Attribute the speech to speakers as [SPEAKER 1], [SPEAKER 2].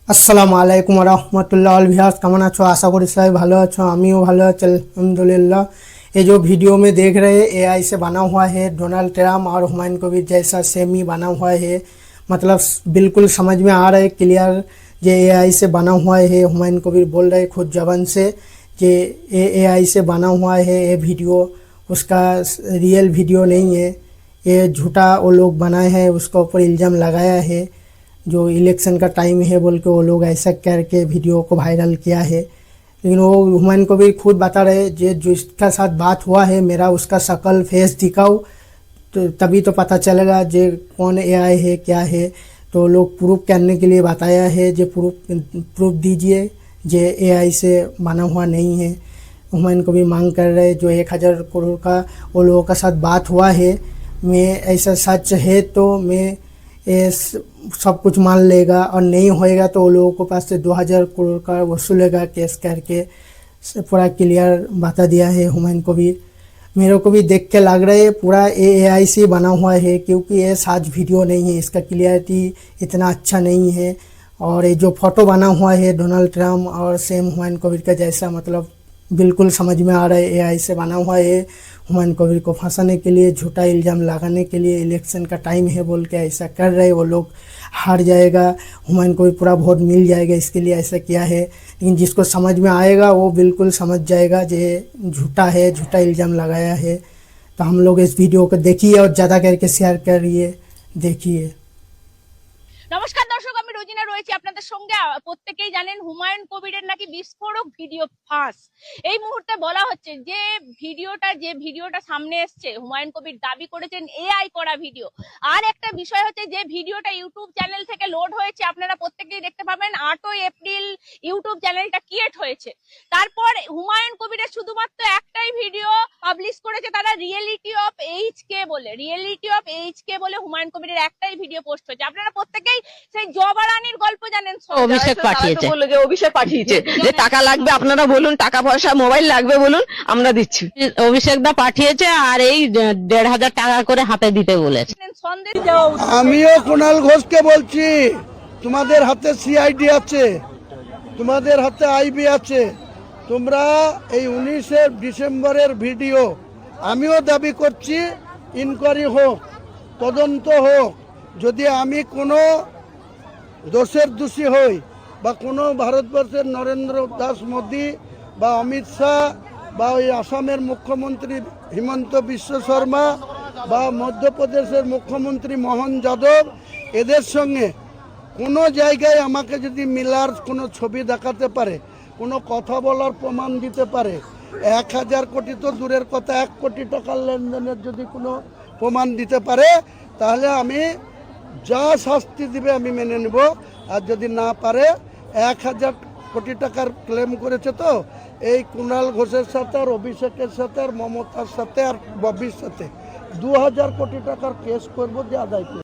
[SPEAKER 1] আসসালামু আলাইকুম রহমতুল্লাহ ভিউয়ার্स কেমন আছো? आशा करी सभी ভালো আছো। আমিও ভালো আছি अल्हम्दुलिल्लाह। ये जो वीडियो में देख रहे हैं एआई से बना हुआ है डोनाल्ड ट्रम्प और हुमायूं कबीर जैसा सेम ही बना हुआ है। मतलब बिल्कुल समझ में आ रहा है क्लियर ये एआई से बना हुआ है। हुमायूं कबीर बोल रहे खुद जबान से कि ये एआई से बना हुआ है, ये वीडियो उसका रियल वीडियो नहीं है, ये झूठा वो लोग बनाए हैं, उसका ऊपर इल्ज़ाम लगाया है। जो इलेक्शन का टाइम है बोल के वो लोग ऐसा करके वीडियो को वायरल किया है। लेकिन वो हुमायूं कबीर खुद बता रहे जे जिसका साथ बात हुआ है मेरा उसका शक्ल फेस दिखाओ तो तभी तो पता चलेगा जे कौन एआई है क्या है। तो लोग प्रूफ करने के लिए बताया है जे प्रूफ दीजिए जे एआई से बना हुआ नहीं है। हुमायूं कबीर मांग कर रहे जो 1000 करोड़ का वो लोगों का साथ बात हुआ है, मैं ऐसा सच है तो मैं ये सब कुछ मान लेगा और नहीं होएगा तो वो लोगों को पास से 2000 करोड़ का वसूलेगा केस करके पूरा क्लियर बता दिया है हुमायूं कबीर। मेरे को भी देख के लग रहा है पूरा एआई से बना हुआ है, क्योंकि ये साज वीडियो नहीं है, इसका क्लियरिटी इतना अच्छा नहीं है। और ये जो फोटो बना हुआ है डोनाल्ड ट्रम्प और सेम हुमायूं कबीर का जैसा, मतलब बिल्कुल समझ में आ रहा है एआई से बना हुआ है। हुमायूं कबीर को फंसाने के लिए, झूठा इल्ज़ाम लगाने के लिए, इलेक्शन का टाइम है बोल के ऐसा कर रहे वो लोग। हार जाएगा हुमायूं कबीर, पूरा वोट मिल जाएगा, इसके लिए ऐसा किया है। लेकिन जिसको समझ में आएगा वो बिल्कुल समझ जाएगा जे झूठा है, झूठा इल्ज़ाम लगाया है। तो हम लोग इस वीडियो को देखिए और ज़्यादा करके शेयर करिए, देखिए।
[SPEAKER 2] নমস্কার দর্শক, আমি রোজিনা রয়েছি আপনাদের সঙ্গে। প্রত্যেকেই জানেন হুমায়ুন কবিরের নাকি বিস্ফোরক ভিডিও ফাঁস। এই মুহূর্তে বলা হচ্ছে যে ভিডিওটা সামনে এসছে, হুমায়ুন কবির দাবি করেছেন এআই করা ভিডিও। আর একটা বিষয় হচ্ছে যে ভিডিওটা ইউটিউব চ্যানেল থেকে লোড হয়েছে, আপনারা প্রত্যেকেই দেখতে পাবেন 8 এপ্রিল ইউটিউব চ্যানেলটা ক্রিয়েট হয়েছে। তারপর হুমায়ুন কবিরের শুধুমাত্র একটাই ভিডিও পাবলিশ করেছে তারা, রিয়েলিটি অফ এইচকে বলে হুমায়ুন কবিরের একটাই ভিডিও পোস্ট হয়েছে। আপনারা প্রত্যেকেই সেই জবারানির গল্প জানেন,
[SPEAKER 3] অভিষেক পাঠিয়েছে,
[SPEAKER 4] বললো যে অভিষেক পাঠিয়েছে যে টাকা লাগবে আপনারা বলুন, টাকা পয়সা মোবাইল লাগবে বলুন, আমরা দিচ্ছি।
[SPEAKER 3] অভিষেক দা পাঠিয়েছে আর এই 1500 টাকা করে হাতে দিতে বলেছে।
[SPEAKER 5] আমিও কুণাল ঘোষকে বলছি তোমাদের হাতে সিআইডি আছে, তোমাদের হাতে আইবি আছে, তোমরা এই 19 ডিসেম্বরের ভিডিও, আমিও দাবি করছি ইনকোয়ারি হোক, তদন্ত হোক। যদি আমি কোনো দোষের দোষী হই বা কোনো ভারতবর্ষের নরেন্দ্র দাস মোদী বা অমিত শাহ বা ওই আসামের মুখ্যমন্ত্রী হিমন্ত বিশ্ব শর্মা বা মধ্যপ্রদেশের মুখ্যমন্ত্রী মোহন যাদব এদের সঙ্গে কোনো জায়গায় আমাকে যদি মিলার কোনো ছবি দেখাতে পারে, কোনো কথা বলার প্রমাণ দিতে পারে, 1000 কোটি তো দূরের কথা, 1 কোটি টাকার লেনদেনের যদি কোনো প্রমাণ দিতে পারে তাহলে আমি যা শাস্তি দিবে আমি মেনে নেব। আর যদি না পারে, 1000 কোটি টাকার ক্লেম করেছে তো এই কুণাল ঘোষের সাথে আর অভিষেকের সাথে আর মমতার সাথে আর ববির সাথে 2000 কোটি টাকার কেস করবো যে আদায় করবো।